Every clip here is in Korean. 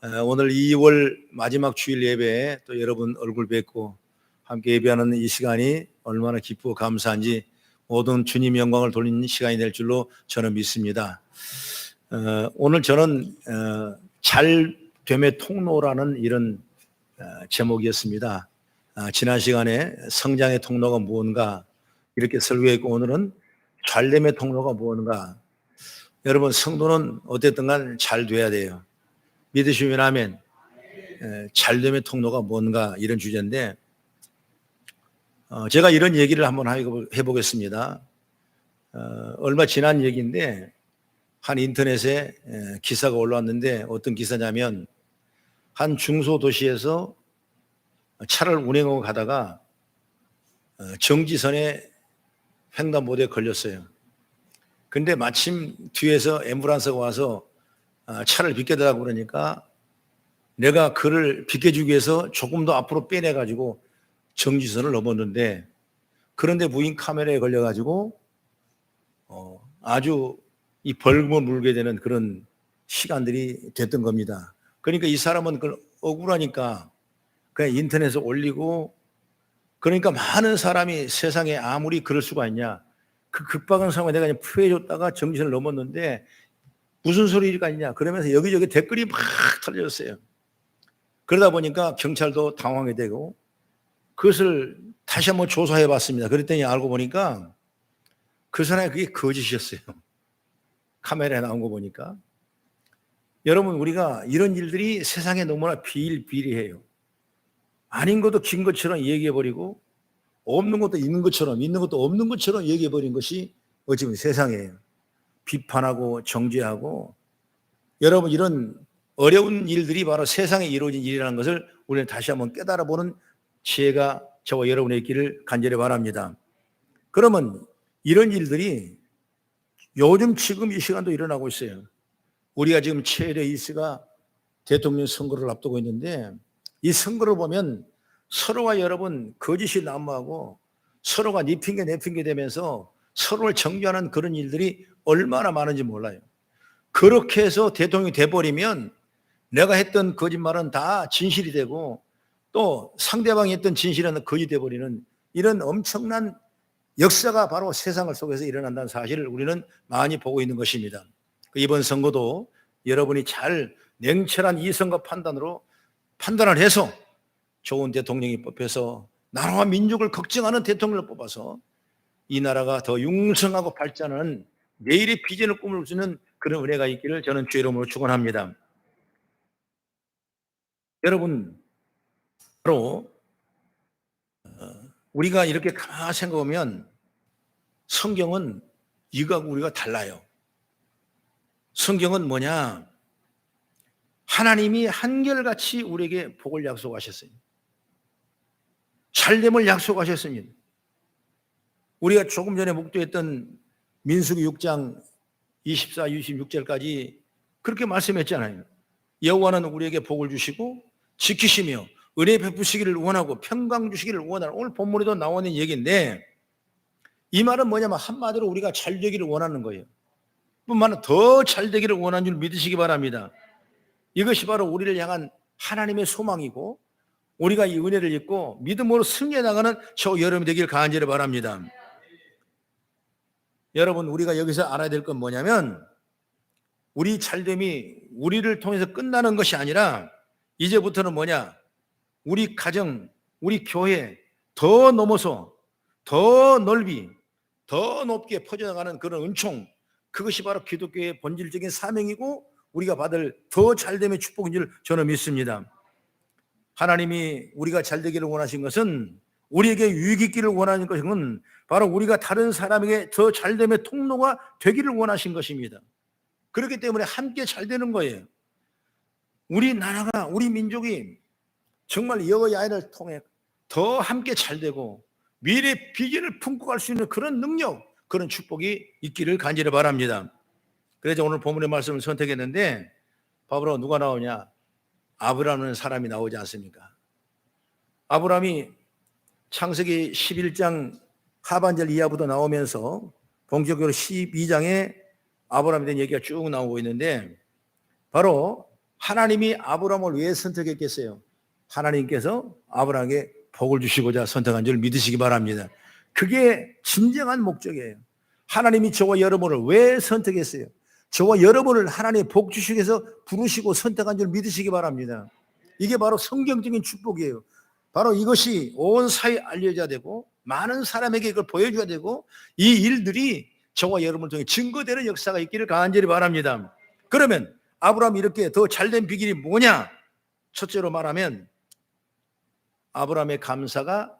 오늘 2월 마지막 주일 예배에 또 여러분 얼굴 뵙고 함께 예배하는 이 시간이 얼마나 기쁘고 감사한지 모든 주님 영광을 돌리는 시간이 될 줄로 저는 믿습니다. 오늘 저는 잘됨의 통로라는 이런 제목이었습니다. 지난 시간에 성장의 통로가 무언가 이렇게 설교했고, 오늘은 잘됨의 통로가 무언가. 여러분, 성도는 어쨌든 간 잘 돼야 돼요. 믿으시면 아멘. 잘됨의 통로가 뭔가, 이런 주제인데, 제가 이런 얘기를 한번 해보겠습니다. 얼마 지난 얘기인데, 한 인터넷에 기사가 올라왔는데, 어떤 기사냐면 한 중소도시에서 차를 운행하고 가다가 정지선에 횡단보도에 걸렸어요. 근데 마침 뒤에서 앰뷸런스가 와서 차를 비켜달라고 그러니까 내가 그를 비켜주기 위해서 조금 더 앞으로 빼내가지고 정지선을 넘었는데, 그런데 무인 카메라에 걸려가지고 아주 이 벌금을 물게 되는 그런 시간들이 됐던 겁니다. 그러니까 이 사람은 그걸 억울하니까 그냥 인터넷에 올리고, 그러니까 많은 사람이 세상에 아무리 그럴 수가 있냐, 그 급박한 상황에 내가 그냥 피해줬다가 정지선을 넘었는데 무슨 소리가 있냐, 그러면서 여기저기 댓글이 막 터졌어요. 그러다 보니까 경찰도 당황이 되고 그것을 다시 한번 조사해 봤습니다. 그랬더니 알고 보니까 그 사람이 그게 거짓이었어요. 카메라에 나온 거 보니까. 여러분, 우리가 이런 일들이 세상에 너무나 비일비재해요. 아닌 것도 긴 것처럼 얘기해버리고, 없는 것도 있는 것처럼, 있는 것도 없는 것처럼 얘기해버린 것이 어찌 보면 세상이에요. 비판하고 정죄하고. 여러분, 이런 어려운 일들이 바로 세상에 이루어진 일이라는 것을 우리는 다시 한번 깨달아보는 지혜가 저와 여러분의 있기를 간절히 바랍니다. 그러면 이런 일들이 요즘 지금 이 시간도 일어나고 있어요. 우리가 지금 최대 이슈가 대통령 선거를 앞두고 있는데, 이 선거를 보면 서로가 여러분 거짓이 난무하고 서로가 네 핑계 내 핑계 되면서 서로를 정죄하는 그런 일들이 얼마나 많은지 몰라요. 그렇게 해서 대통령이 돼버리면 내가 했던 거짓말은 다 진실이 되고, 또 상대방이 했던 진실은 거짓이 돼버리는 이런 엄청난 역사가 바로 세상을 속에서 일어난다는 사실을 우리는 많이 보고 있는 것입니다. 이번 선거도 여러분이 잘 냉철한 이성과 판단으로 판단을 해서 좋은 대통령이 뽑혀서 나라와 민족을 걱정하는 대통령을 뽑아서 이 나라가 더 융성하고 발전하는 내일의 비전을 꾸밀 수 있는 그런 은혜가 있기를 저는 주의 이름으로 축원합니다. 여러분, 바로 우리가 이렇게 가만히 생각하면 성경은 이거하고 우리가 달라요. 성경은 뭐냐? 하나님이 한결같이 우리에게 복을 약속하셨어요. 잘됨을 약속하셨습니다. 우리가 조금 전에 묵도했던 민수기 6장 24, 26절까지 그렇게 말씀했잖아요. 여호와는 우리에게 복을 주시고 지키시며 은혜 베푸시기를 원하고 평강 주시기를 원하는, 오늘 본문에도 나오는 얘기인데, 이 말은 뭐냐면 한마디로 우리가 잘 되기를 원하는 거예요. 뿐만 아니라 더 잘 되기를 원하는 줄 믿으시기 바랍니다. 이것이 바로 우리를 향한 하나님의 소망이고, 우리가 이 은혜를 입고 믿음으로 승리해 나가는 저 여러분이 되길 간절히 바랍니다. 여러분, 우리가 여기서 알아야 될 건 뭐냐면, 우리 잘됨이 우리를 통해서 끝나는 것이 아니라 이제부터는 뭐냐, 우리 가정, 우리 교회 더 넘어서 더 넓이, 더 높게 퍼져나가는 그런 은총, 그것이 바로 기독교의 본질적인 사명이고 우리가 받을 더 잘됨의 축복인 줄 저는 믿습니다. 하나님이 우리가 잘되기를 원하신 것은, 우리에게 유익 있기를 원하는 것은 바로 우리가 다른 사람에게 더 잘됨의 통로가 되기를 원하신 것입니다. 그렇기 때문에 함께 잘되는 거예요. 우리 나라가, 우리 민족이 정말 여호야를 통해 더 함께 잘되고 미래 비전을 품고 갈 수 있는 그런 능력, 그런 축복이 있기를 간절히 바랍니다. 그래서 오늘 본문의 말씀을 선택했는데, 바로 누가 나오냐? 아브라함이라는 사람이 나오지 않습니까? 아브라함이 창세기 11장 하반절 이하부터 나오면서 본격적으로 12장에 아브라함에 대한 얘기가 쭉 나오고 있는데, 바로 하나님이 아브라함을 왜 선택했겠어요? 하나님께서 아브라함에게 복을 주시고자 선택한 줄 믿으시기 바랍니다. 그게 진정한 목적이에요. 하나님이 저와 여러분을 왜 선택했어요? 저와 여러분을 하나님의 복 주시기 위해서 부르시고 선택한 줄 믿으시기 바랍니다. 이게 바로 성경적인 축복이에요. 바로 이것이 온 사회에 알려져야 되고 많은 사람에게 이걸 보여줘야 되고 이 일들이 저와 여러분을 통해 증거되는 역사가 있기를 간절히 바랍니다. 그러면 아브라함이 이렇게 더 잘된 비결이 뭐냐? 첫째로 말하면 아브라함의 감사가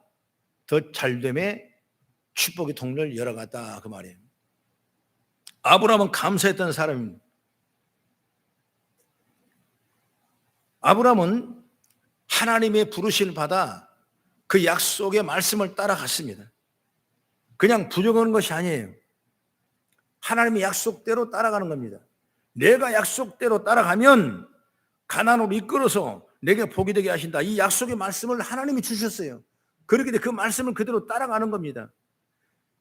더 잘됨에 축복의 통로를 열어갔다 그 말이에요. 아브라함은 감사했던 사람입니다. 아브라함은 하나님의 부르심을 받아 그 약속의 말씀을 따라갔습니다. 그냥 부정하는 것이 아니에요. 하나님의 약속대로 따라가는 겁니다. 내가 약속대로 따라가면 가나안으로 이끌어서 내게 복이 되게 하신다. 이 약속의 말씀을 하나님이 주셨어요. 그렇기 때문에 그 말씀을 그대로 따라가는 겁니다.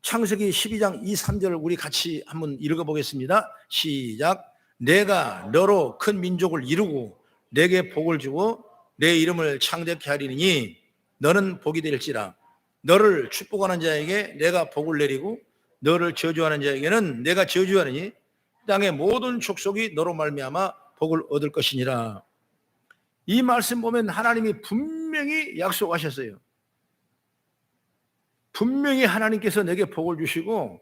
창세기 12장 2, 3절을 우리 같이 한번 읽어보겠습니다. 시작. 내가 너로 큰 민족을 이루고 내게 복을 주고 내 이름을 창대케 하리니 너는 복이 될지라. 너를 축복하는 자에게 내가 복을 내리고 너를 저주하는 자에게는 내가 저주하느니 땅의 모든 족속이 너로 말미암아 복을 얻을 것이니라. 이 말씀 보면 하나님이 분명히 약속하셨어요. 분명히 하나님께서 내게 복을 주시고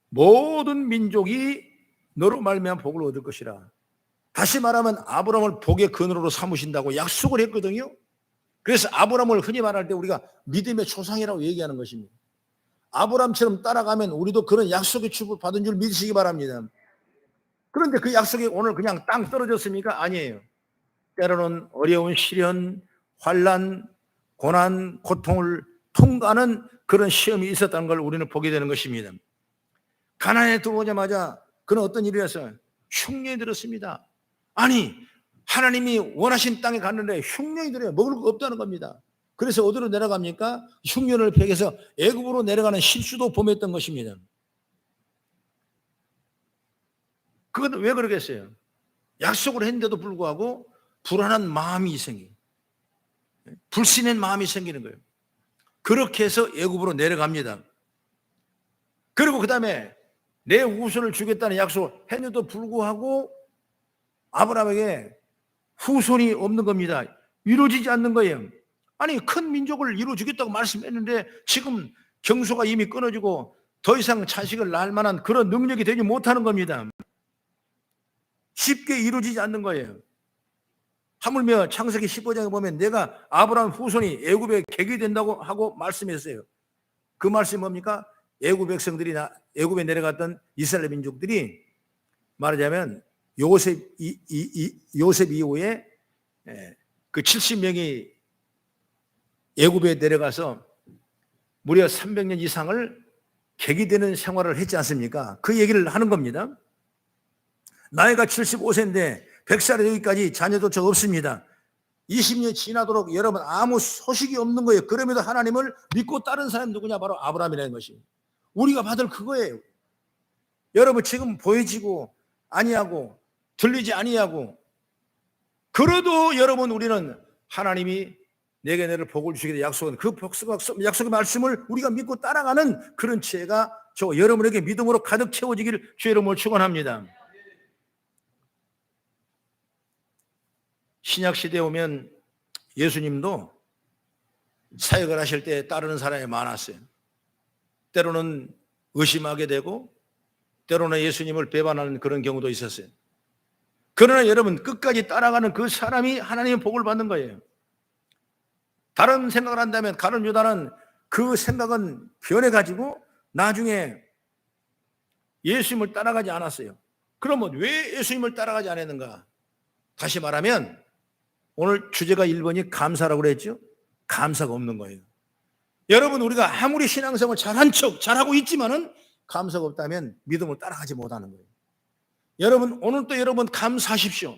모든 민족이 너로 말미암아 복을 얻을 것이라. 다시 말하면 아브라함을 복의 근원으로 삼으신다고 약속을 했거든요. 그래서 아브라함을 흔히 말할 때 우리가 믿음의 조상이라고 얘기하는 것입니다. 아브라함처럼 따라가면 우리도 그런 약속의 축복을 받은 줄 믿으시기 바랍니다. 그런데 그 약속이 오늘 그냥 땅 떨어졌습니까? 아니에요. 때로는 어려운 시련, 환난, 고난, 고통을 통과하는 그런 시험이 있었다는 걸 우리는 보게 되는 것입니다. 가나안에 들어오자마자 그는 어떤 일이 있었어요? 흉년이 들었습니다. 아니, 하나님이 원하신 땅에 갔는데 흉년이 들어요. 먹을 거 없다는 겁니다. 그래서 어디로 내려갑니까? 흉년을 펴서 애굽으로 내려가는 실수도 범했던 것입니다. 그건 왜 그러겠어요? 약속을 했는데도 불구하고 불안한 마음이 생겨요. 불신의 마음이 생기는 거예요. 그렇게 해서 애굽으로 내려갑니다. 그리고 그 다음에 내 후손을 주겠다는 약속을 했는데도 불구하고 아브라함에게 후손이 없는 겁니다. 이루어지지 않는 거예요. 아니, 큰 민족을 이루어주겠다고 말씀했는데 지금 경소가 이미 끊어지고 더 이상 자식을 낳을 만한 그런 능력이 되지 못하는 겁니다. 쉽게 이루어지지 않는 거예요. 하물며 창세기 15장에 보면 내가 아브라함 후손이 애굽에 객이 된다고 하고 말씀했어요. 그 말씀이 뭡니까? 애굽 백성들이나 애굽에 내려갔던 이스라엘 민족들이 말하자면 요셉 이후에 그 70명이 애굽에 내려가서 무려 300년 이상을 객이 되는 생활을 했지 않습니까? 그 얘기를 하는 겁니다. 나이가 75세인데 100살에 여기까지 자녀조차 없습니다. 20년 지나도록 여러분 아무 소식이 없는 거예요. 그럼에도 하나님을 믿고 따른 사람이 누구냐? 바로 아브라함이라는 것이. 우리가 받을 그거예요. 여러분 지금 보여지고 아니하고 들리지 아니하고 그래도 여러분 우리는 하나님이 내게 너를 복을 주시게 약속한 그 약속의 말씀을 우리가 믿고 따라가는 그런 지혜가 저 여러분에게 믿음으로 가득 채워지기를 주의 이름으로 축원합니다. 신약 시대에 오면 예수님도 사역을 하실 때 따르는 사람이 많았어요. 때로는 의심하게 되고 때로는 예수님을 배반하는 그런 경우도 있었어요. 그러나 여러분 끝까지 따라가는 그 사람이 하나님의 복을 받는 거예요. 다른 생각을 한다면 가룟 유다는 그 생각은 변해가지고 나중에 예수님을 따라가지 않았어요. 그러면 왜 예수님을 따라가지 않았는가? 다시 말하면 오늘 주제가 1번이 감사라고 그랬죠? 감사가 없는 거예요. 여러분 우리가 아무리 신앙생활 잘한 척 잘하고 있지만은 감사가 없다면 믿음을 따라가지 못하는 거예요. 여러분 오늘 또 여러분 감사하십시오.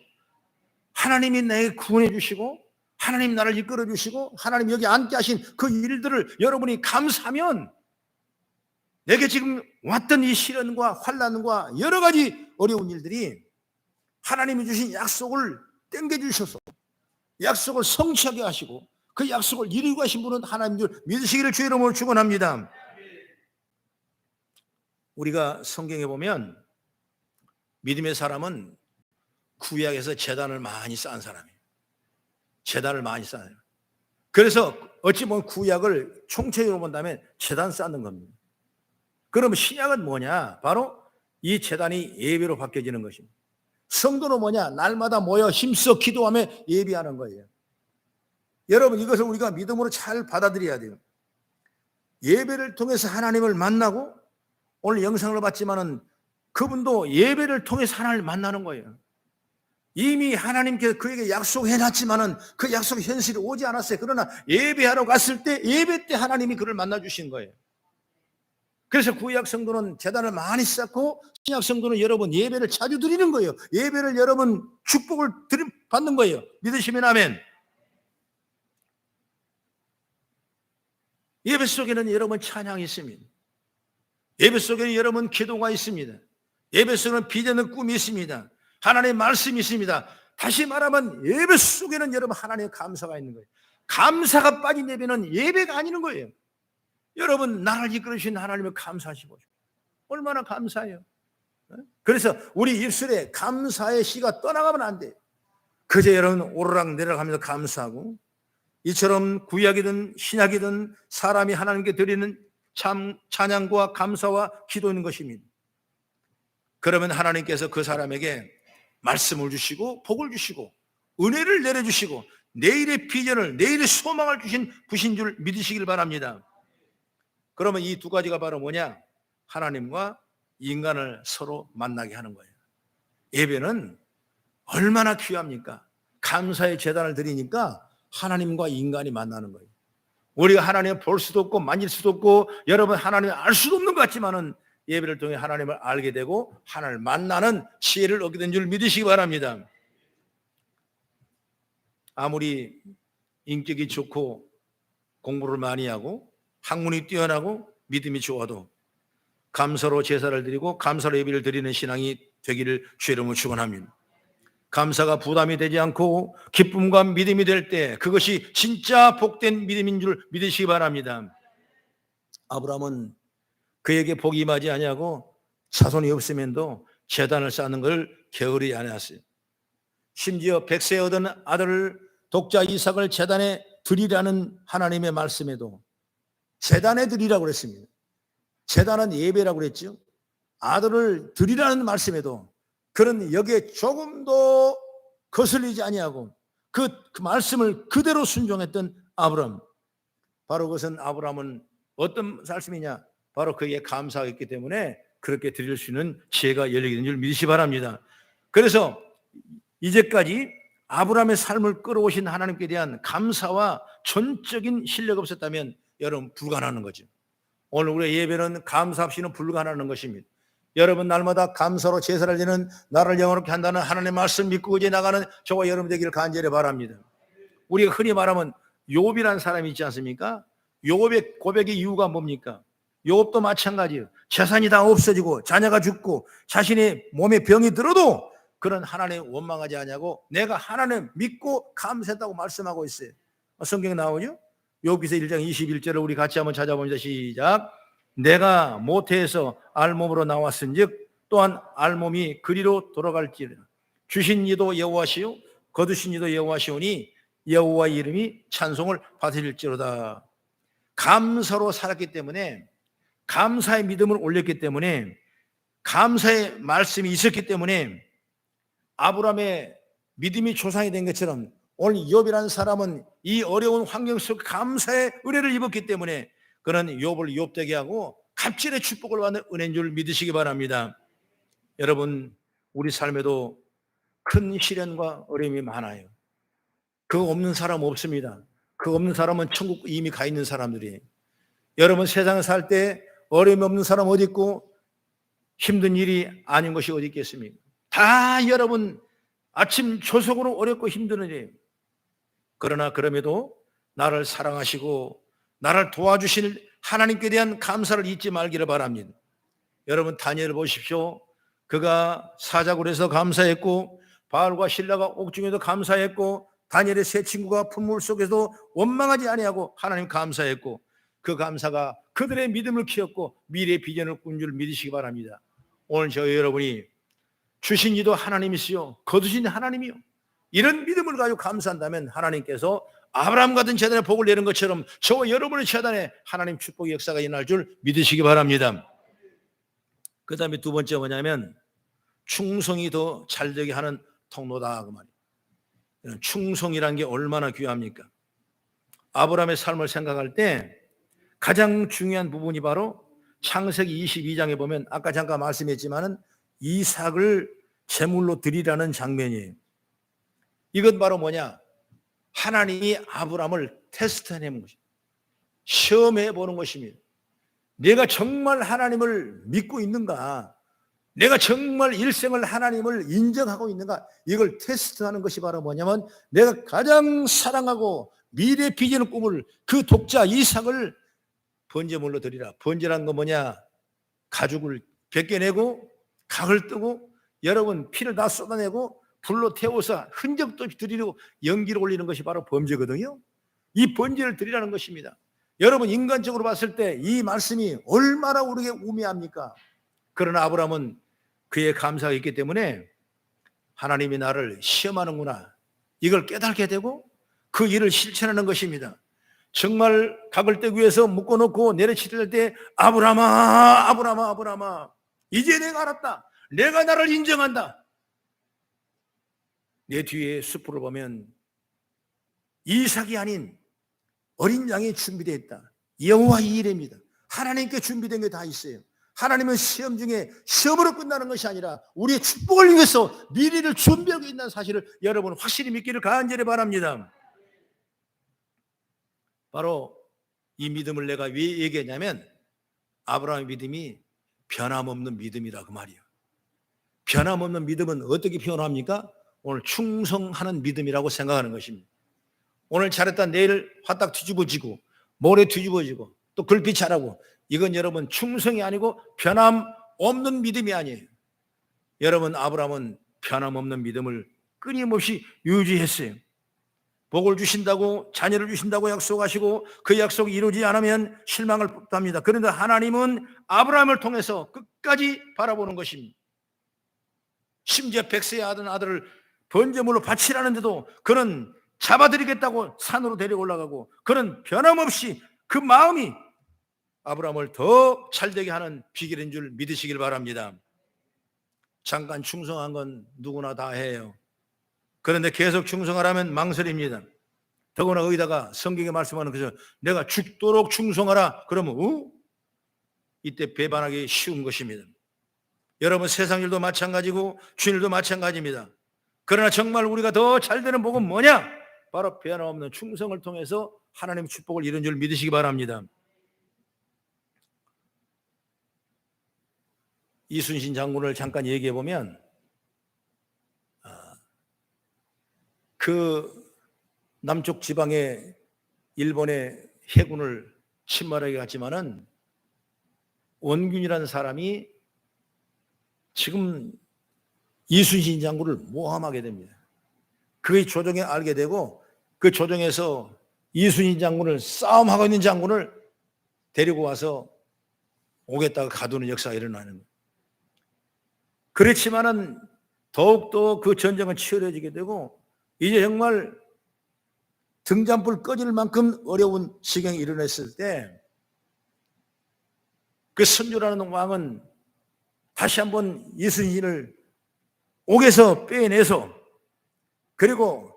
하나님이 나에게 구원해 주시고 하나님 나를 이끌어 주시고 하나님 여기 앉게 하신 그 일들을 여러분이 감사하면 내게 지금 왔던 이 시련과 환난과 여러 가지 어려운 일들이 하나님이 주신 약속을 땡겨주셔서 약속을 성취하게 하시고 그 약속을 이루고 하신 분은 하나님 줄 믿으시기를 주의 이름으로 축원합니다. 우리가 성경에 보면 믿음의 사람은 구약에서 제단을 많이 쌓은 사람이에요. 제단을 많이 쌓아요. 그래서 어찌 보면 구약을 총체적으로 본다면 제단 쌓는 겁니다. 그러면 신약은 뭐냐? 바로 이 제단이 예배로 바뀌어지는 것입니다. 성도는 뭐냐? 날마다 모여 힘써 기도하며 예배하는 거예요. 여러분, 이것을 우리가 믿음으로 잘 받아들여야 돼요. 예배를 통해서 하나님을 만나고, 오늘 영상을 봤지만은 그분도 예배를 통해서 하나님을 만나는 거예요. 이미 하나님께서 그에게 약속해놨지만은 그 약속 현실이 오지 않았어요. 그러나 예배하러 갔을 때, 예배 때 하나님이 그를 만나주신 거예요. 그래서 구약 성도는 제단을 많이 쌓고, 신약 성도는 여러분 예배를 자주 드리는 거예요. 예배를 여러분 축복을 받는 거예요. 믿으시면 아멘. 예배 속에는 여러분 찬양이 있습니다. 예배 속에는 여러분 기도가 있습니다. 예배 속에는 비전의 꿈이 있습니다. 하나님의 말씀이 있습니다. 다시 말하면 예배 속에는 여러분 하나님의 감사가 있는 거예요. 감사가 빠진 예배는 예배가 아니는 거예요. 여러분 나를 이끌으신 하나님을 감사하시고 얼마나 감사해요. 그래서 우리 입술에 감사의 씨가 떠나가면 안 돼요. 그저 여러분 오르락내리락 하면서 감사하고, 이처럼 구약이든 신약이든 사람이 하나님께 드리는 찬양과 감사와 기도인 것입니다. 그러면 하나님께서 그 사람에게 말씀을 주시고 복을 주시고 은혜를 내려주시고 내일의 비전을, 내일의 소망을 부신 줄 믿으시길 바랍니다. 그러면 이 두 가지가 바로 뭐냐? 하나님과 인간을 서로 만나게 하는 거예요. 예배는 얼마나 귀합니까? 감사의 제단을 드리니까 하나님과 인간이 만나는 거예요. 우리가 하나님을 볼 수도 없고 만질 수도 없고 여러분 하나님을 알 수도 없는 것 같지만은 예배를 통해 하나님을 알게 되고 하나님을 만나는 지혜를 얻게 된 줄 믿으시기 바랍니다. 아무리 인격이 좋고 공부를 많이 하고 학문이 뛰어나고 믿음이 좋아도 감사로 제사를 드리고 감사로 예배를 드리는 신앙이 되기를 주의 이름으로 축원합니다. 감사가 부담이 되지 않고 기쁨과 믿음이 될 때 그것이 진짜 복된 믿음인 줄 믿으시기 바랍니다. 아브라함은 그에게 복이 임하지 아니하고 자손이 없으면도 제단을 쌓는 걸 게으르지 않았어요. 심지어 100세 얻은 아들을 독자 이삭을 제단에 드리라는 하나님의 말씀에도 제단에 드리라고 그랬습니다. 제단은 예배라고 그랬죠. 아들을 드리라는 말씀에도 그는 여기에 조금도 거슬리지 아니하고 그 말씀을 그대로 순종했던 아브라함. 바로 그것은 아브라함은 어떤 말씀이냐? 바로 그에게 감사했기 때문에 그렇게 드릴 수 있는 지혜가 열리게 된 줄 믿으시 바랍니다. 그래서 이제까지 아브라함의 삶을 끌어오신 하나님께 대한 감사와 전적인 신뢰가 없었다면 여러분 불가능한 거죠. 오늘 우리의 예배는 감사 없이는 불가능한 것입니다. 여러분 날마다 감사로 제사를 드리는 나를 영원롭게 한다는 하나님의 말씀 믿고 이제 나가는 저와 여러분 되기를 간절히 바랍니다. 우리가 흔히 말하면 욥이라는 사람이 있지 않습니까? 욥의 고백의 이유가 뭡니까? 욥도 마찬가지예요. 재산이 다 없어지고 자녀가 죽고 자신의 몸에 병이 들어도 그런 하나님 원망하지 않냐고 내가 하나님 믿고 감사했다고 말씀하고 있어요. 성경에 나오죠? 욥기서 1장 21절을 우리 같이 한번 찾아봅니다. 시작. 내가 모태에서 알몸으로 나왔은즉 또한 알몸이 그리로 돌아갈지라. 주신 이도 여호와시요 거두신 이도 여호와시오니 여호와의 이름이 찬송을 받으실지로다. 감사로 살았기 때문에, 감사의 믿음을 올렸기 때문에, 감사의 말씀이 있었기 때문에 아브라함의 믿음이 조상이 된 것처럼 오늘 욥이라는 사람은 이 어려운 환경 속 감사의 은혜를 입었기 때문에 그는 욥을 욥되게 하고 갑질의 축복을 받는 은혜인 줄 믿으시기 바랍니다. 여러분 우리 삶에도 큰 시련과 어려움이 많아요. 그거 없는 사람 없습니다. 그거 없는 사람은 천국 이미 가 있는 사람들이에요. 여러분 세상에 살 때 어려움이 없는 사람 어디 있고 힘든 일이 아닌 것이 어디 있겠습니까? 다 여러분 아침 조석으로 어렵고 힘든 일이에요. 그러나 그럼에도 나를 사랑하시고 나를 도와주신 하나님께 대한 감사를 잊지 말기를 바랍니다. 여러분 다니엘을 보십시오. 그가 사자굴에서 감사했고 바알과 신라가 옥중에도 감사했고 다니엘의 세 친구가 풍물 속에서도 원망하지 아니하고 하나님 감사했고 그 감사가 그들의 믿음을 키웠고 미래의 비전을 꾼 줄 믿으시기 바랍니다. 오늘 저희 여러분이 주신 이도 하나님이시요 거두신 하나님이요 이런 믿음을 가지고 감사한다면 하나님께서 아브라함 같은 재단에 복을 내는 것처럼 저와 여러분의 재단에 하나님 축복의 역사가 일어날 줄 믿으시기 바랍니다. 그 다음에 두 번째 뭐냐면 충성이 더 잘되게 하는 통로다 그 말이에요. 충성이라는 게 얼마나 귀합니까? 아브라함의 삶을 생각할 때 가장 중요한 부분이 바로 창세기 22장에 보면 아까 잠깐 말씀했지만은 이삭을 제물로 드리라는 장면이에요. 이것 바로 뭐냐? 하나님이 아브라함을 테스트해 보는 것입니다. 시험해 보는 것입니다. 내가 정말 하나님을 믿고 있는가? 내가 정말 일생을 하나님을 인정하고 있는가? 이걸 테스트하는 것이 바로 뭐냐면 내가 가장 사랑하고 미래 비전을 꿈을 그 독자 이삭을 번제물로 드리라. 번제라는 건 뭐냐? 가죽을 벗겨내고 각을 뜨고 여러분 피를 다 쏟아내고 불로 태워서 흔적도 없이 드리고 연기를 올리는 것이 바로 번제거든요. 이 번제를 드리라는 것입니다. 여러분 인간적으로 봤을 때 이 말씀이 얼마나 우리에게 우매합니까? 그러나 아브라함은 그의 감사가 있기 때문에 하나님이 나를 시험하는구나 이걸 깨닫게 되고 그 일을 실천하는 것입니다. 정말 각을 떼기 위해서 묶어놓고 내려치를 때 아브라함아 아브라함아 아브라함아 이제 내가 알았다. 내가 나를 인정한다. 내 뒤에 숲을 보면 이삭이 아닌 어린 양이 준비되어 있다. 여호와 이레입니다. 하나님께 준비된 게 다 있어요. 하나님은 시험 중에 시험으로 끝나는 것이 아니라 우리의 축복을 위해서 미래를 준비하고 있다는 사실을 여러분 확실히 믿기를 간절히 바랍니다. 바로 이 믿음을 내가 왜 얘기했냐면 아브라함의 믿음이 변함없는 믿음이라 그 말이에요. 변함없는 믿음은 어떻게 표현합니까? 오늘 충성하는 믿음이라고 생각하는 것입니다. 오늘 잘했다 내일 화딱 뒤집어지고 모레 뒤집어지고 또 글빛 잘하고 이건 여러분 충성이 아니고 변함없는 믿음이 아니에요. 여러분 아브라함은 변함없는 믿음을 끊임없이 유지했어요. 복을 주신다고 자녀를 주신다고 약속하시고 그 약속이 이루어지지 않으면 실망을 합니다. 그런데 하나님은 아브라함을 통해서 끝까지 바라보는 것입니다. 심지어 백세의 아들을 번제물로 바치라는데도 그는 잡아드리겠다고 산으로 데리고 올라가고 그는 변함없이 그 마음이 아브라함을 더 잘되게 하는 비결인 줄 믿으시길 바랍니다. 잠깐 충성한 건 누구나 다 해요. 그런데 계속 충성하라면 망설입니다. 더구나 거기다가 성경에 말씀하는 거죠. 내가 죽도록 충성하라. 그러면 이때 배반하기 쉬운 것입니다. 여러분 세상 일도 마찬가지고 주인 일도 마찬가지입니다. 그러나 정말 우리가 더 잘되는 복은 뭐냐? 바로 변함없는 충성을 통해서 하나님의 축복을 이룬 줄 믿으시기 바랍니다. 이순신 장군을 잠깐 얘기해 보면 그 남쪽 지방에 일본의 해군을 침몰하게 갔지만은 원균이라는 사람이 지금 이순신 장군을 모함하게 됩니다. 그 조정에 알게 되고 그 조정에서 이순신 장군을 싸움하고 있는 장군을 데리고 와서 오겠다가 가두는 역사가 일어나는 거예요. 그렇지만은 더욱더 그 전쟁은 치열해지게 되고 이제 정말 등잔불 꺼질 만큼 어려운 지경이 일어났을 때 그 선조라는 왕은 다시 한번 이순신을 옥에서 빼내서 그리고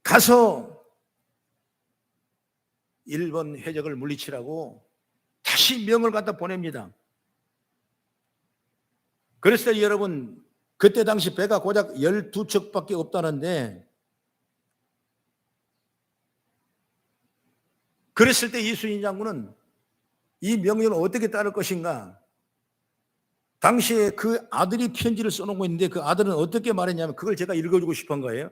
가서 일본 해적을 물리치라고 다시 명을 갖다 보냅니다. 그랬을 때 여러분 그때 당시 배가 고작 12척밖에 없다는데 그랬을 때 이순신 장군은 이 명령을 어떻게 따를 것인가? 당시에 그 아들이 편지를 써놓고 있는데 그 아들은 어떻게 말했냐면 그걸 제가 읽어주고 싶은 거예요.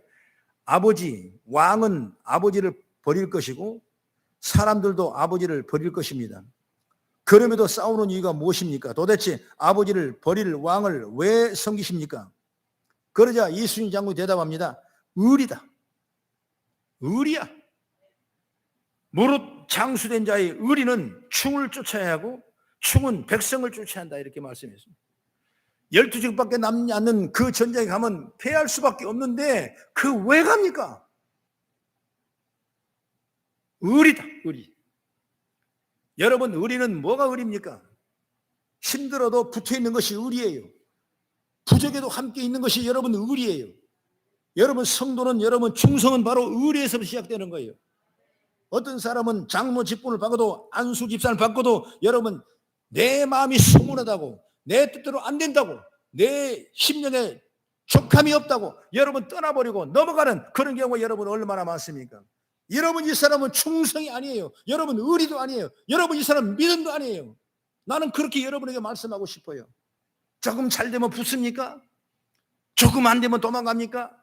아버지, 왕은 아버지를 버릴 것이고 사람들도 아버지를 버릴 것입니다. 그럼에도 싸우는 이유가 무엇입니까? 도대체 아버지를 버릴 왕을 왜 섬기십니까? 그러자 이순신 장군이 대답합니다. 의리다. 의리야. 무릇 장수된 자의 의리는 충을 쫓아야 하고 충은 백성을 쫓아야 한다. 이렇게 말씀했습니다. 12지역밖에 남지 않는 그 전장에 가면 패할 수밖에 없는데 그 왜 갑니까? 의리다. 의리. 여러분, 의리는 뭐가 의리입니까? 힘들어도 붙어있는 것이 의리예요. 부족에도 함께 있는 것이 여러분 의리예요. 여러분 성도는, 여러분 충성은 바로 의리에서 시작되는 거예요. 어떤 사람은 장로 직분을 받고도, 안수 집사를 받고도 여러분 내 마음이 소문하다고, 내 뜻대로 안 된다고, 내 심령에 족함이 없다고 여러분 떠나버리고 넘어가는 그런 경우가 여러분 얼마나 많습니까? 여러분 이 사람은 충성이 아니에요. 여러분 의리도 아니에요. 여러분 이 사람은 믿음도 아니에요. 나는 그렇게 여러분에게 말씀하고 싶어요. 조금 잘 되면 붙습니까? 조금 안 되면 도망갑니까?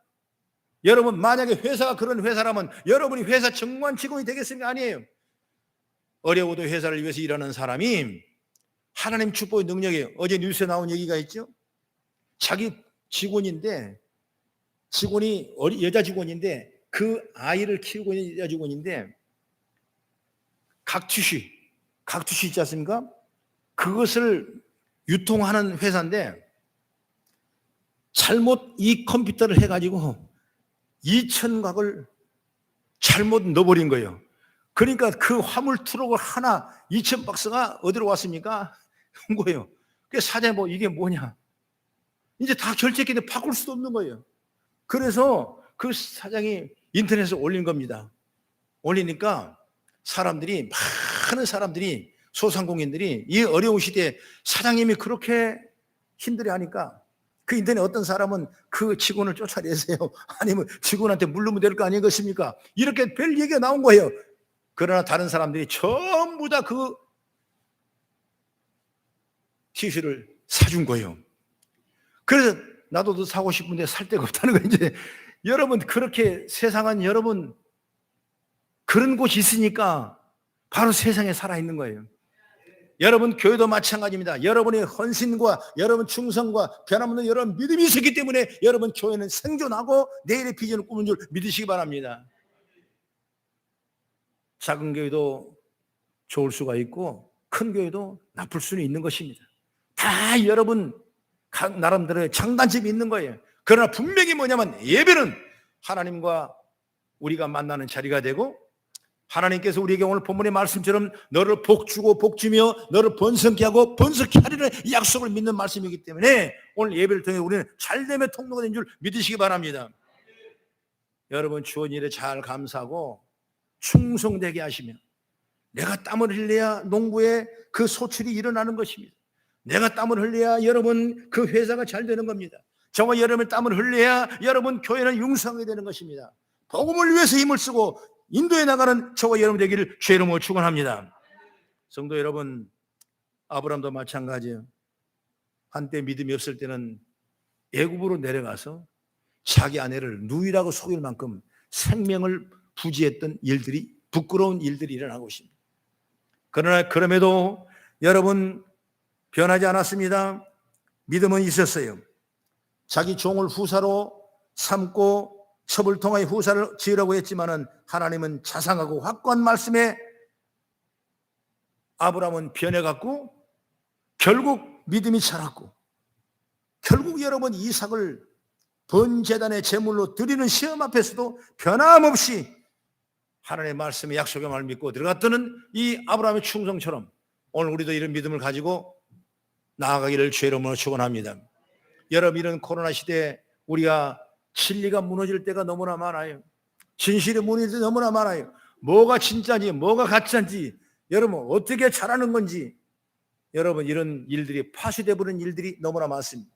여러분 만약에 회사가 그런 회사라면 여러분이 회사 정관 직원이 되겠습니까? 아니에요. 어려워도 회사를 위해서 일하는 사람이 하나님 축복의 능력이에요. 어제 뉴스에 나온 얘기가 있죠. 자기 직원인데, 직원이 여자 직원인데 그 아이를 키우고 있는 여자 직원인데 각투시 있지 않습니까? 그것을 유통하는 회사인데 잘못 이 컴퓨터를 해가지고 2,000각을 잘못 넣어버린 거예요. 그러니까 그 화물 트럭을 하나 2,000박스가 어디로 왔습니까? 온 거예요. 그래서 사장이 이게 뭐냐? 이제 다 결제했는데 바꿀 수도 없는 거예요. 그래서 그 사장이 인터넷에 올린 겁니다. 올리니까 많은 사람들이, 소상공인들이 이 어려운 시대에 사장님이 그렇게 힘들어하니까 그 인터넷 어떤 사람은 그 직원을 쫓아내세요. 아니면 직원한테 물르면 될 거 아닌 것입니까? 이렇게 별 얘기가 나온 거예요. 그러나 다른 사람들이 전부 다 그 티슈를 사준 거예요. 그래서 나도 사고 싶은데 살 데가 없다는 거예요. 이제 여러분 그렇게 세상은 여러분 그런 곳이 있으니까 바로 세상에 살아있는 거예요. 여러분 교회도 마찬가지입니다. 여러분의 헌신과 여러분 충성과 변함없는 여러분 믿음이 있었기 때문에 여러분 교회는 생존하고 내일의 비전을 꾸는 줄 믿으시기 바랍니다. 작은 교회도 좋을 수가 있고 큰 교회도 나쁠 수는 있는 것입니다. 다 여러분 각 나름대로의 장단점이 있는 거예요. 그러나 분명히 뭐냐면 예배는 하나님과 우리가 만나는 자리가 되고 하나님께서 우리에게 오늘 본문의 말씀처럼 너를 복주고 복주며 너를 번성케 하고 번성케 하리라는 약속을 믿는 말씀이기 때문에 오늘 예배를 통해 우리는 잘됨의 통로가 된 줄 믿으시기 바랍니다. 여러분 주원 일에 잘 감사하고 충성되게 하시며 내가 땀을 흘려야 농부의 그 소출이 일어나는 것입니다. 내가 땀을 흘려야 여러분 그 회사가 잘 되는 겁니다. 저와 여러분의 땀을 흘려야 여러분 교회는 융성하게 되는 것입니다. 복음을 위해서 힘을 쓰고 인도에 나가는 저와 여러분 되기를 주의 이름으로 축원합니다. 성도 여러분, 아브라함도 마찬가지예요. 한때 믿음이 없을 때는 애굽으로 내려가서 자기 아내를 누이라고 속일 만큼 생명을 부지했던 일들이, 부끄러운 일들이 일어나고 있습니다. 그러나 그럼에도 여러분 변하지 않았습니다. 믿음은 있었어요. 자기 종을 후사로 삼고 첩을 통하여 후사를 지으라고 했지만은 하나님은 자상하고 확고한 말씀에 아브라함은 변해갔고 결국 믿음이 자랐고 결국 여러분 이삭을 번제단의 제물로 드리는 시험 앞에서도 변함없이 하나님의 말씀의 약속의 말을 믿고 들어갔던 이 아브라함의 충성처럼 오늘 우리도 이런 믿음을 가지고 나아가기를 주의 이름으로 축원합니다. 여러분 이런 코로나 시대에 우리가 진리가 무너질 때가 너무나 많아요. 진실이 무너질 때 너무나 많아요. 뭐가 진짜인지 뭐가 가짜인지 여러분 어떻게 잘하는 건지 여러분 이런 일들이 파쇄되어 버리는 일들이 너무나 많습니다.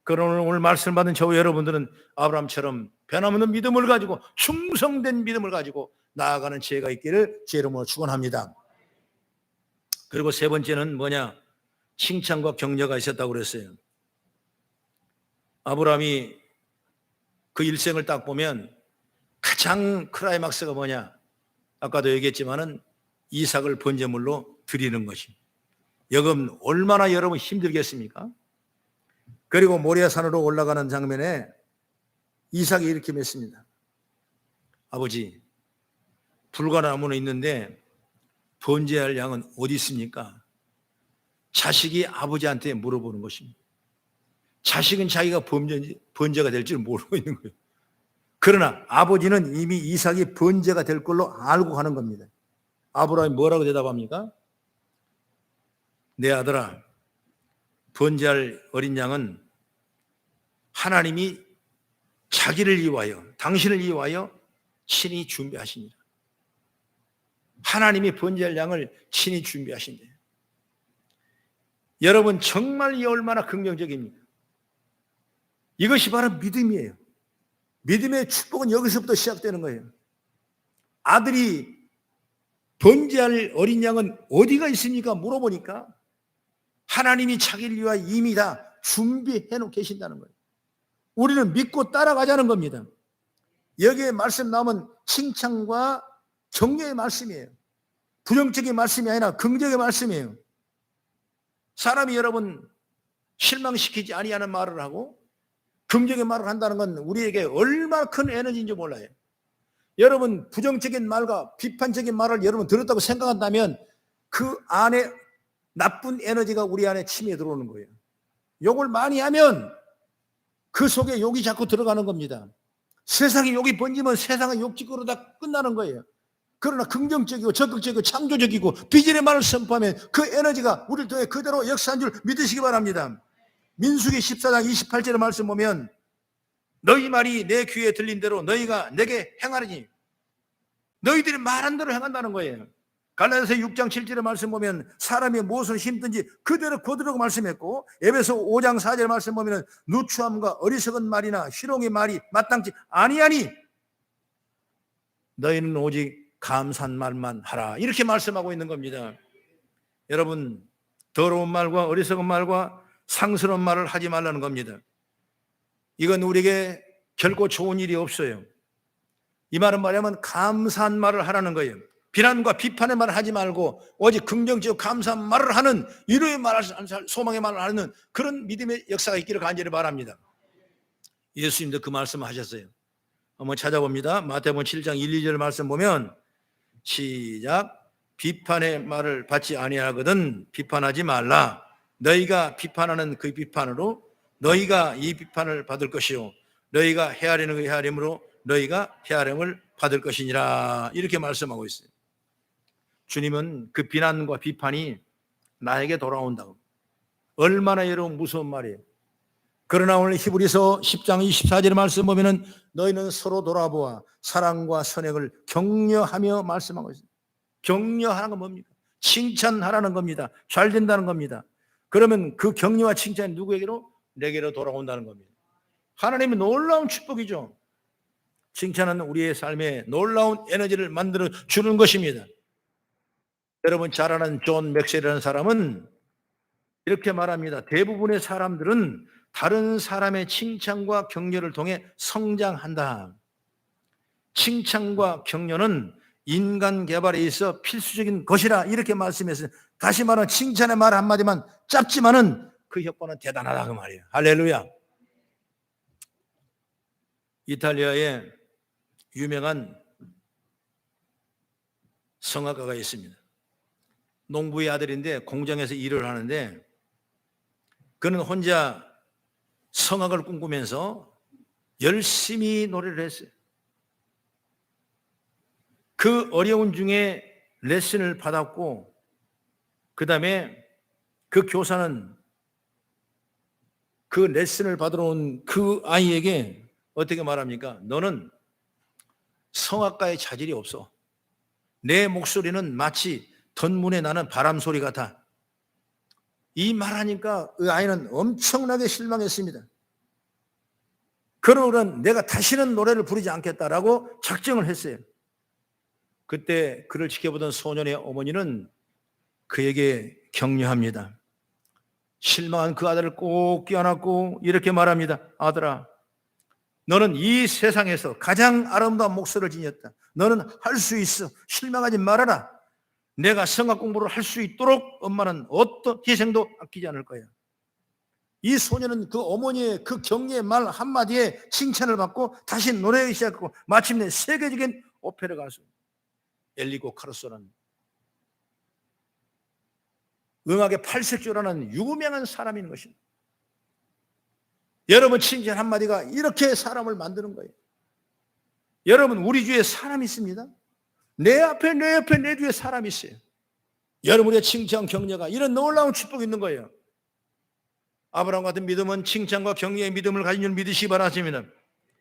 그러나 오늘 말씀을 받은 저와 여러분들은 아브라함처럼 변함없는 믿음을 가지고 충성된 믿음을 가지고 나아가는 지혜가 있기를 주의 이름으로 축원합니다. 그리고 세 번째는 뭐냐? 칭찬과 격려가 있었다고 그랬어요. 아브라함이 그 일생을 딱 보면 가장 클라이막스가 뭐냐? 아까도 얘기했지만은 이삭을 번제물로 드리는 것입니다. 여러분 얼마나 여러분 힘들겠습니까? 그리고 모리아산으로 올라가는 장면에 이삭이 이렇게 맺습니다. 아버지, 불가나무는 있는데 번제할 양은 어디 있습니까? 자식이 아버지한테 물어보는 것입니다. 자식은 자기가 번제가 될 줄 모르고 있는 거예요. 그러나 아버지는 이미 이삭이 번제가 될 걸로 알고 가는 겁니다. 아브라함이 뭐라고 대답합니까? 내 아들아, 번제할 어린 양은 하나님이 자기를 위하여, 당신을 위하여 친히 준비하시니라. 하나님이 번제할 양을 친히 준비하신대요. 여러분, 정말 이 얼마나 긍정적입니까? 이것이 바로 믿음이에요. 믿음의 축복은 여기서부터 시작되는 거예요. 아들이 번제할 어린 양은 어디가 있습니까? 물어보니까 하나님이 자기를 위하여 이미 다 준비해 놓고 계신다는 거예요. 우리는 믿고 따라가자는 겁니다. 여기에 말씀 나오면 칭찬과 격려의 말씀이에요. 부정적인 말씀이 아니라 긍정의 말씀이에요. 사람이 여러분 실망시키지 아니하는 말을 하고 긍정의 말을 한다는 건 우리에게 얼마나 큰 에너지인지 몰라요. 여러분 부정적인 말과 비판적인 말을 여러분 들었다고 생각한다면 그 안에 나쁜 에너지가 우리 안에 침해 들어오는 거예요. 욕을 많이 하면 그 속에 욕이 자꾸 들어가는 겁니다. 세상에 욕이 번지면 세상은 욕짓거로 다 끝나는 거예요. 그러나 긍정적이고 적극적이고 창조적이고 비전의 말을 선포하면 그 에너지가 우리를 통해 그대로 역사한 줄 믿으시기 바랍니다. 민수기 14장 28절의 말씀 보면 너희 말이 내 귀에 들린 대로 너희가 내게 행하리니, 너희들이 말한 대로 행한다는 거예요. 갈라디아서 6장 7절의 말씀 보면 사람이 무엇을 심든지 그대로 거두라고 말씀했고, 에베소 5장 4절의 말씀 보면 누추함과 어리석은 말이나 희롱의 말이 마땅치 아니하니 너희는 오직 감사한 말만 하라, 이렇게 말씀하고 있는 겁니다. 여러분, 더러운 말과 어리석은 말과 상스러운 말을 하지 말라는 겁니다. 이건 우리에게 결코 좋은 일이 없어요. 이 말은 뭐냐면 감사한 말을 하라는 거예요. 비난과 비판의 말을 하지 말고 오직 긍정적이고 감사한 말을 하는, 위로의 말을, 소망의 말을 하는 그런 믿음의 역사가 있기를 간절히 바랍니다. 예수님도 그 말씀을 하셨어요. 한번 찾아봅니다. 마태복음 7장 1, 2절 말씀 보면 시작. 비판의 말을 받지 아니하거든 비판하지 말라. 너희가 비판하는 그 비판으로 너희가 이 비판을 받을 것이요 너희가 헤아리는 그 헤아림으로 너희가 헤아림을 받을 것이니라, 이렇게 말씀하고 있어요. 주님은 그 비난과 비판이 나에게 돌아온다고. 얼마나 여러분 무서운 말이에요. 그러나 오늘 히브리서 10장 24절의 말씀 보면은 너희는 서로 돌아보아 사랑과 선행을 격려하며 말씀하고 있어요. 격려하는 건 뭡니까? 칭찬하라는 겁니다. 잘 된다는 겁니다. 그러면 그 격려와 칭찬이 누구에게로? 내게로 돌아온다는 겁니다. 하나님의 놀라운 축복이죠. 칭찬은 우리의 삶에 놀라운 에너지를 만들어 주는 것입니다. 여러분 잘 아는 존 맥셀이라는 사람은 이렇게 말합니다. 대부분의 사람들은 다른 사람의 칭찬과 격려를 통해 성장한다. 칭찬과 격려는 인간 개발에 있어 필수적인 것이라, 이렇게 말씀했어요. 다시 말하면 칭찬의 말 한마디만 짧지만은 그 효과는 대단하다 그 말이에요. 할렐루야. 이탈리아에 유명한 성악가가 있습니다. 농부의 아들인데 공장에서 일을 하는데 그는 혼자 성악을 꿈꾸면서 열심히 노래를 했어요. 그 어려운 중에 레슨을 받았고, 그 다음에 그 교사는 그 레슨을 받으러 온 그 아이에게 어떻게 말합니까? 너는 성악가의 자질이 없어. 내 목소리는 마치 덧문에 나는 바람 소리 같아. 이 말하니까 그 아이는 엄청나게 실망했습니다. 그러면 내가 다시는 노래를 부르지 않겠다라고 작정을 했어요. 그때 그를 지켜보던 소년의 어머니는 그에게 격려합니다. 실망한 그 아들을 꼭 껴안고 이렇게 말합니다. 아들아, 너는 이 세상에서 가장 아름다운 목소리를 지녔다. 너는 할 수 있어. 실망하지 말아라. 내가 성악 공부를 할 수 있도록 엄마는 어떤 희생도 아끼지 않을 거야. 이 소녀는 그 어머니의 그 격려의 말 한마디에 칭찬을 받고 다시 노래하기 시작하고 마침내 세계적인 오페라 가수 엘리고 카루소라는 음악의 팔색조라는 유명한 사람인 것입니다. 여러분 칭찬 한마디가 이렇게 사람을 만드는 거예요. 여러분 우리 주위에 사람이 있습니다. 내 앞에 내 옆에 내 뒤에 사람이 있어요. 여러분의 칭찬 격려가 이런 놀라운 축복이 있는 거예요. 아브라함 같은 믿음은 칭찬과 격려의 믿음을 가진 줄 믿으시기 바랍니다.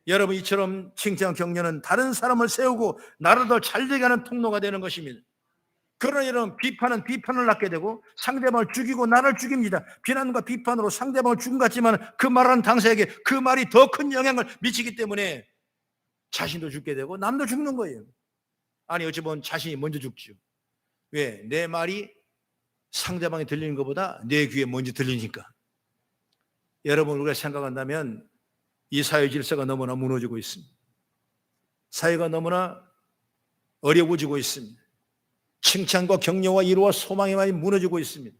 여러분 이처럼 칭찬 격려는 다른 사람을 세우고 나를 더 잘되게 하는 통로가 되는 것입니다. 그러나 여러분 비판은 비판을 낳게 되고 상대방을 죽이고 나를 죽입니다. 비난과 비판으로 상대방을 죽은 것 같지만 그 말하는 당사에게 그 말이 더 큰 영향을 미치기 때문에 자신도 죽게 되고 남도 죽는 거예요. 아니 어찌 보면 자신이 먼저 죽죠. 왜? 내 말이 상대방이 들리는 것보다 내 귀에 먼저 들리니까. 여러분 우리가 생각한다면 이 사회 질서가 너무나 무너지고 있습니다. 사회가 너무나 어려워지고 있습니다. 칭찬과 격려와 위로와 소망이 많이 무너지고 있습니다.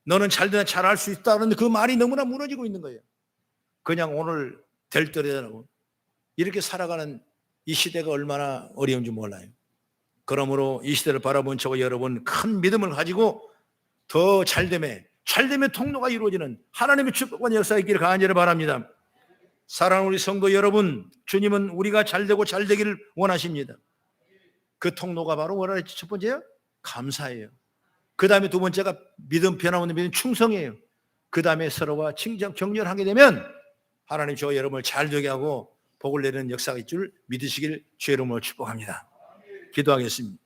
너는 잘되나 잘할 수 있다는 그 말이 너무나 무너지고 있는 거예요. 그냥 오늘 될 대로라고 이렇게 살아가는 이 시대가 얼마나 어려운지 몰라요. 그러므로 이 시대를 바라본 저와 여러분 큰 믿음을 가지고 더 잘됨의 통로가 이루어지는 하나님의 축복과 역사가 있기를 간절히 바랍니다. 사랑하는 우리 성도 여러분, 주님은 우리가 잘되고 잘되기를 원하십니다. 그 통로가 바로 뭐라 했지? 첫 번째요? 감사예요. 그 다음에 두 번째가 믿음, 변함없는 믿음, 충성이에요. 그 다음에 서로가 칭찬, 격려를 하게 되면 하나님 저와 여러분을 잘되게 하고 복을 내리는 역사가 있을 줄 믿으시길 주의 이름으로 축복합니다. 기도하겠습니다.